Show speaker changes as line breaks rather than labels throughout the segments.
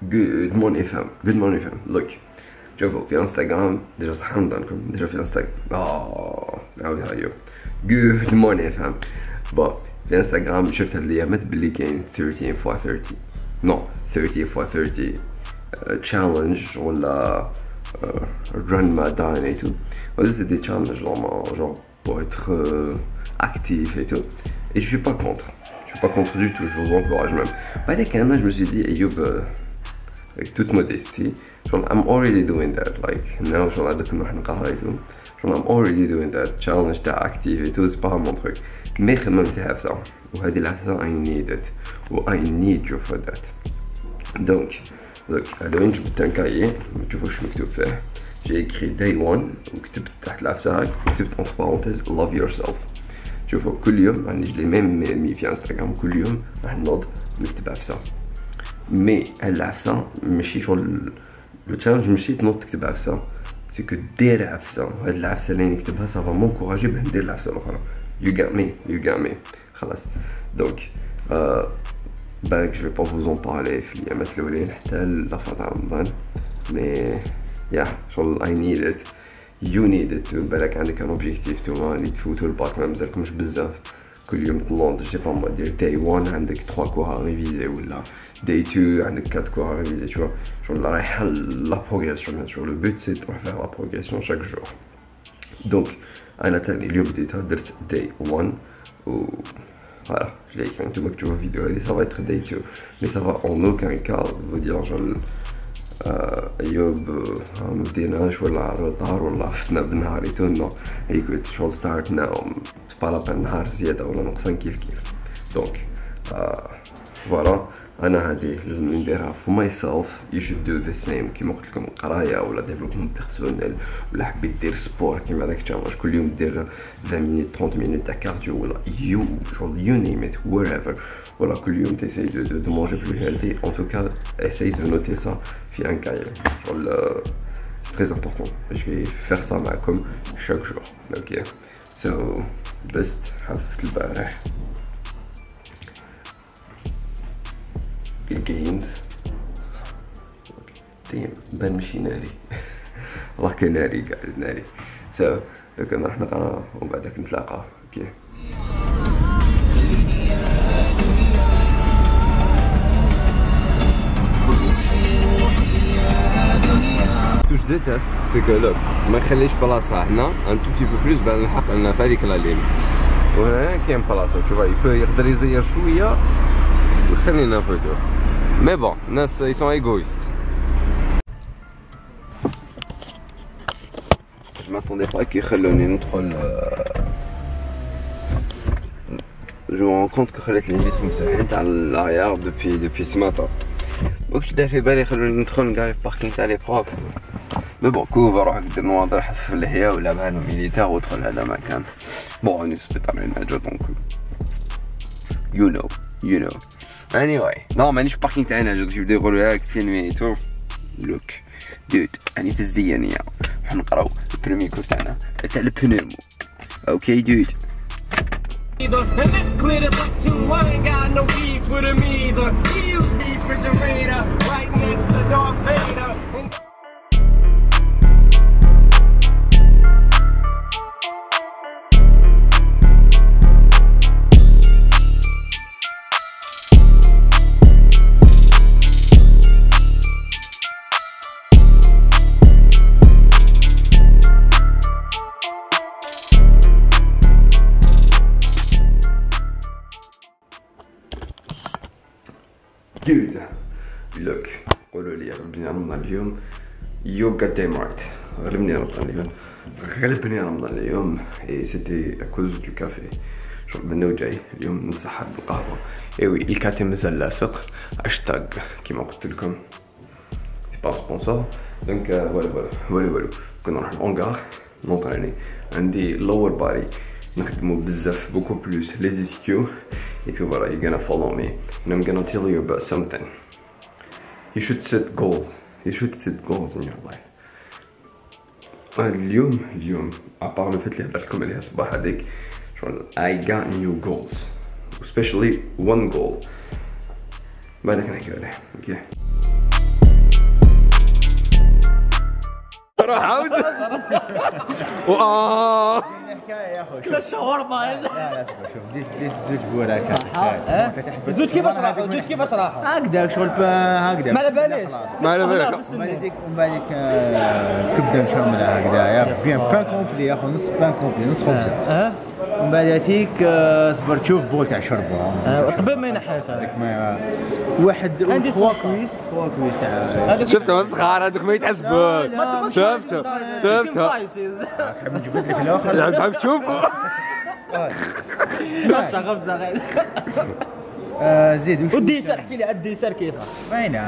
Good morning fam. Good morning fam. Look. شوفوا في انستغرام ديجا صح نضلكم ديجا في انستغرام عاود هايو. Good morning fam. بون في انستغرام شفت هاد الايامات بلي كاين 13 for 30 نو 30 for 30 challenge ولا run marathon et tout. Voilà, c'est des challenges genre pour être actif et tout. Et je suis pas contre. Je suis pas contre du tout, je vous encourage même. Mais là, quand même, je me suis dit, Ayoub, avec toute modestie, genre, I'm already doing that. Like, now, genre, I'm already doing that. Challenge, t'es actif et tout, c'est pas mon truc. Mais quand même, t'es ça. Ou I need it. Ou I need you for that. Donc, look, alors, je vais un cahier, tu vois, je suis j'ai écrit day one, وكتبت تحت العفسة وكتبت entre parenthèses love yourself. شوفوا كل يوم يعني لي ميم مي في انستغرام كل يوم راح نوض نكتب عفسة. مي العفسة ماشي شغل لو تشالنج ماشي تنوض تكتب عفسة، سي كو دير عفسة، وهاد العفسة اللي نكتبها سافا مونكوراجي باه ندير العفسة الأخرى. You got me خلاص. دونك بالك جو با فوز اون بارلي في الأيامات الأولين حتى لافان تاع رمضان. مي يا شغل I need it you need it. بالك عندك ان اوبجيكتيف نتوما اللي تفوتو الباك ما مزالكمش بزاف، كل يوم تنوض جي با ما دير داي 1 عندك 3 كور ريفيزي ولا داي 2 عندك 4 كور ريفيزي. شو شغل رايحه لا بروغريسيون. شغل لو بوت سي تروح فيها لا بروغريسيون شاك جور. دونك انا تاني اليوم بديتها درت داي 1 و voilà, je l'ai écrit, tu vois que tu vois vidéo, et ça va être day 2, mais ça va en aucun cas vous dire genre ايوب مبديناش ولا على الدار ولا فتنا بنهاريتو. نو écoute شغل start now c'est pas la peine نهار زيادة ولا نقصان كيف دونك فوالا انا هادي لازم نديرها for myself. You should do the same كيما قلت لكم قرايه ولا ديفلوبمون بيرسونيل ولا حبيت دير سبور كيما داك تشالنج كل يوم دير 20 minutes 30 minutes تاع كارديو ولا شغل you name it wherever. ولا كل يوم تساي de manger plus healthy. En tout cas essaye de noter ça في un cahier. C'est très important. Je vais faire ça معكم chaque jour. Ok. So best حفلة البارح الجيمز ديم بان مشي ناري والله كان ناري جايز ناري. سو دوك راح نقرا ومن بعدك نتلاقى. اوكي توش دو تيست سي كو لوك ما نخليش بلاصه هنا ان تو تي بو بلوس باه نلحق لنا في هذيك لا لين، وهنا كاين بلاصه تشوف يقدر يزير شويه ويخلينا نفوتو. مي بون الناس يسون ايغويست. جو ماتوندي با كي يخلوني ندخل. جو مون كونت كو خليت لي فيتر مساحين تاع لاغيار دوبي سو ماتان. مكنتش داير في بالي يخلوني ندخل نقاري في باركينغ تاع لي بروب. مي بون كوفا روح دير نواضر حف اللحيه ولا بها ميليتير ودخل هذا مكان. بون راني سبيطار ناجو دونك you know anyway. نو مانيش في باركينغ تاع ناجو باش يبداو يقولوا هاك تفيلمي تو لوك دود راني في الزيانيه راح نقراو البريمي كور تاعنا تاع البنومو. اوكي دود.
And it's clear to some two, I ain't got no beef with him either. He used the refrigerator right next to Darth Vader.
Dude, look, قولوا لي غلبني رمضان اليوم. You got them right. غلبني رمضان اليوم et c'était à cause du café. شوف منو جاي اليوم نسحب بالقهوة. ايوي الكاتي مازال لاصق هاشتاغ كيما قلت لكم سي با سبونسور. دونك فوالا كنا نروح لونغار نونطريني. عندي lower body نخدمو بزاف beaucoup plus les ischios. Et puis voilà, you're gonna follow me and I'm gonna tell you about something. You should set goals. You should set goals in your life. اليوم apart le fait اللي هدرت لكم عليها الصباح هذيك I got new goals, especially one goal بعدك نحكي عليه. اوكي روح عاود. واه
الحكايه يا خويا
كل الشاورما.
لا اسمع شوف بديت زوج بوراك
زوج كيفاش راحوا؟ زوج كيفاش راحوا؟
هكذا شغل هكذا
ما على باليش.
ما على بالك.
ومن بعد كبده مشمله هكذايا بيان بان كومبلي يا خو نص بان كومبلي نص خبزه. ومن بعد هاتيك صبر تشوف بول تاع شربه.
الطبيب ما ينحاش
هذاك ما واحد خوا كويس تاع
شفتها مسخره هذوك ما يتحسبوش. شفتها
حاب نجبد لك الاخر
حاب تشوفه.
خبزه غير.
زيد وش
والديسر احكي لي الديسر كيف؟
باين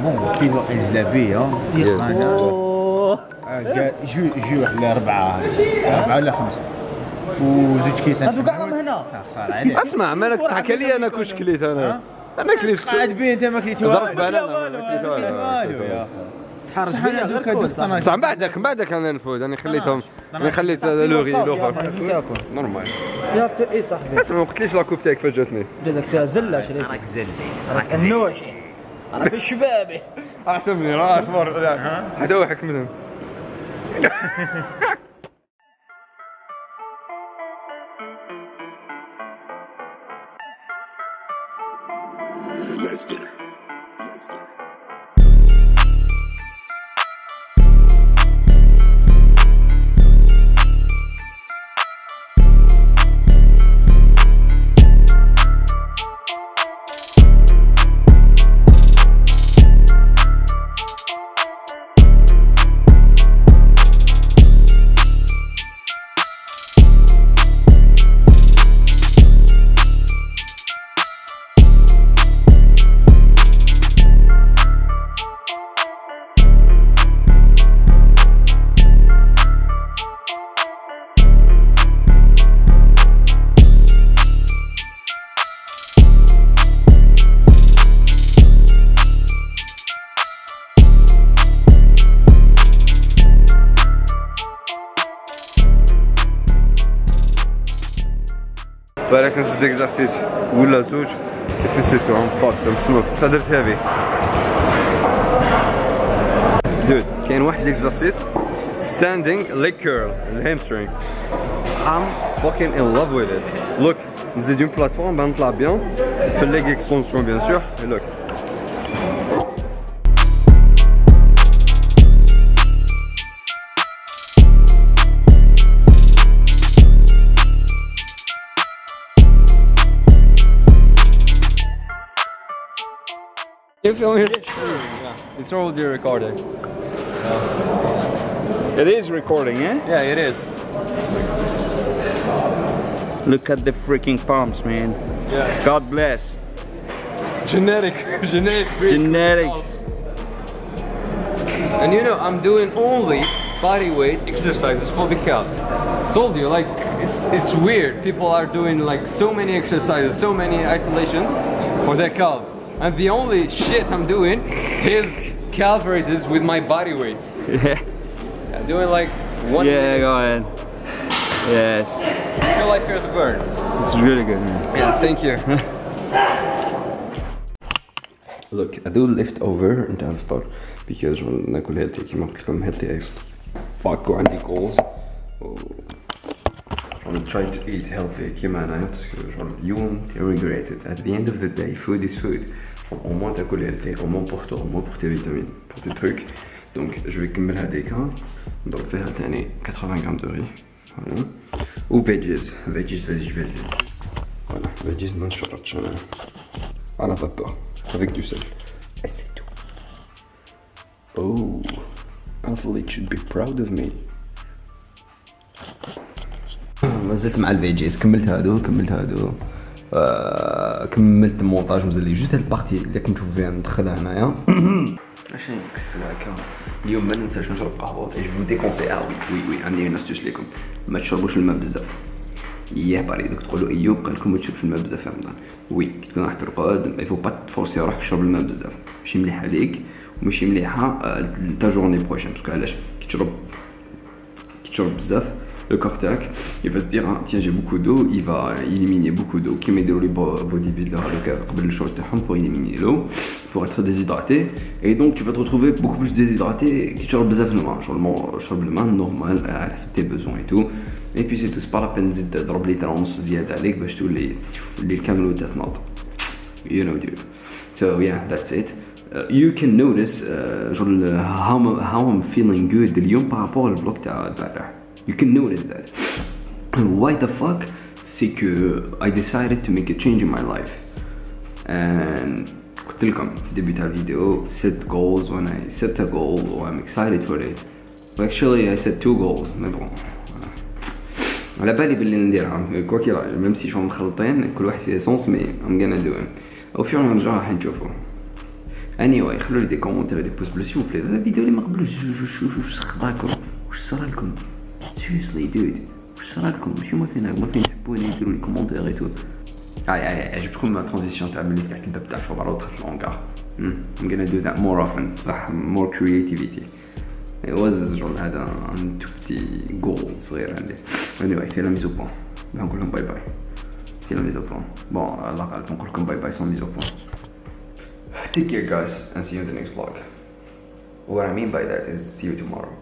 بون كيلو ازلابيه جوع لاربعه ولا خمسه وزوج كيسان.
هذو كاع هنا.
خساره عليك.
اسمع مالك تحكي لي انا كوش كليت انا كليت
قاعد بين انت ما كليتي والو.
ضرب بالنا ما كليت
والو يا
حارس
اخي.
صح بعدك انا نفوت انا خليتهم انا خليت لوغي لوغر نورمال.
يا ايت صاحبي.
اسمع ما قلتليش لا كوب تاعك فاجاتني.
جاتك فيها زله شريت. راك زل. راك النوش. راك الشبابي.
احسبني راه اصبر حتى هو حكم منهم.
Let's get it. Let's get it.
بالك نزيد اكزارسيس ولا زوج نسيتوهم فاضل مسنوط بصح درتها به. دود كاين واحد اكزارسيس ستاندينغ ليج كيرل الهامسترينغ. I'm fucking in love with it. Look نزيد اون بلاتفورم باه نطلع بيان في الليج اكستونسيون بيان سور. لوك You film it? Yeah. It's already recording.
It is recording, eh?
Yeah, it is.
Look at the freaking palms, man.
Yeah.
God bless.
Genetics. And you know, I'm doing only body weight exercises for the calves. Told you, like, it's weird. People are doing like so many exercises, so many isolations for their calves. And the only shit I'm doing is calf raises with my body weight.
Yeah.
I'm doing like one minute.
Go ahead. Yes.
Till I feel the burn.
It's really good, man.
Yeah, thank you. Look, I do leftover نتاع الفطور because ناكل healthy كيما قلت لكم healthy as fuck وعندي goals. I'm trying to eat healthy كيما أنا باسكو you won't regret it. At the end of the day, food is food. Au moins تاكل healthy, au moins pour toi, au moins pour tes vitamines, pour tes trucs. Donc je vais كمل هذيك نضرب فيها تاني 80 غرام دو ري. Voilà. Ou veggies, vas-y je vais le dire. Voilà, veggies ما نشربش أنا على vapeur avec du sel. Et c'est tout. Oh, athlete should be proud of me. مازلت مع الفيجيز كملت هادو كملت المونتاج مازال لي جوست هاد البارتي اللي كنت نشوف فيها ندخلها هنايا. عشان نتكسل هكا اليوم ما ننساش نشرب قهوه. جو فو ديكونسي وي عندي اون استوش ليكم ما تشربوش الماء بزاف. ياه باري دوك تقولوا ايوب قال لكم ما تشربوش الماء بزاف في رمضان. وي كي تكون راح ترقد ما يفو با تفورسي روحك تشرب الماء بزاف ماشي مليحه ليك وماشي مليحه تا جورني بروشين باسكو علاش كي تشرب بزاف le corps tac, il va se dire ah, tiens j'ai beaucoup d'eau, il va éliminer beaucoup d'eau qui met les bodybuilders le short pour éliminer l'eau, pour être déshydraté, et donc tu vas te retrouver beaucoup plus déshydraté qui tu as besoin de l'eau normal à tes besoins et tout, et puis c'est tout, c'est pas la peine de ضرب لي ترانس زيادة عليك باش تولي الكامل وتتناض. You know dude. So yeah, that's it. You can notice how I'm feeling good اليوم par rapport au vlog تاع البارح. You can notice that. Why the fuck? C'est que I decided to make a change in my life. And قلت لكم début تاع الفيديو set goals when I set a goal or I'm excited for it. But actually I set 2 goals. Mais bon. على بالي باللي نديرها كوا كي راجع même si شغل مخلطين كل واحد فيه سونس mais I'm gonna do it. au fur et à mesure راح نشوفوا. anyway خلوا لي دي كومونتير دي بوس بلو سي فلي الفيديو اللي ما قبلوش واش صراكم واش صرا لكم seriously dude واش صرا لكم ماشي ما فين تحبوني ديروا لي كومونتير اي تو عجبتكم ما ترانزيسيون تاع ملي فتحت الباب تاع شغل على دخلت لونغار I'm gonna do that more often صح more creativity. It was شغل هذا un tout petit goal صغير عندي. anyway في لا ميزو بون نقول لهم باي باي في لا ميزو بون bon على الاقل نقول لكم باي باي sans mise au point. Take care guys and see you in the next vlog. What I mean by that is see you tomorrow.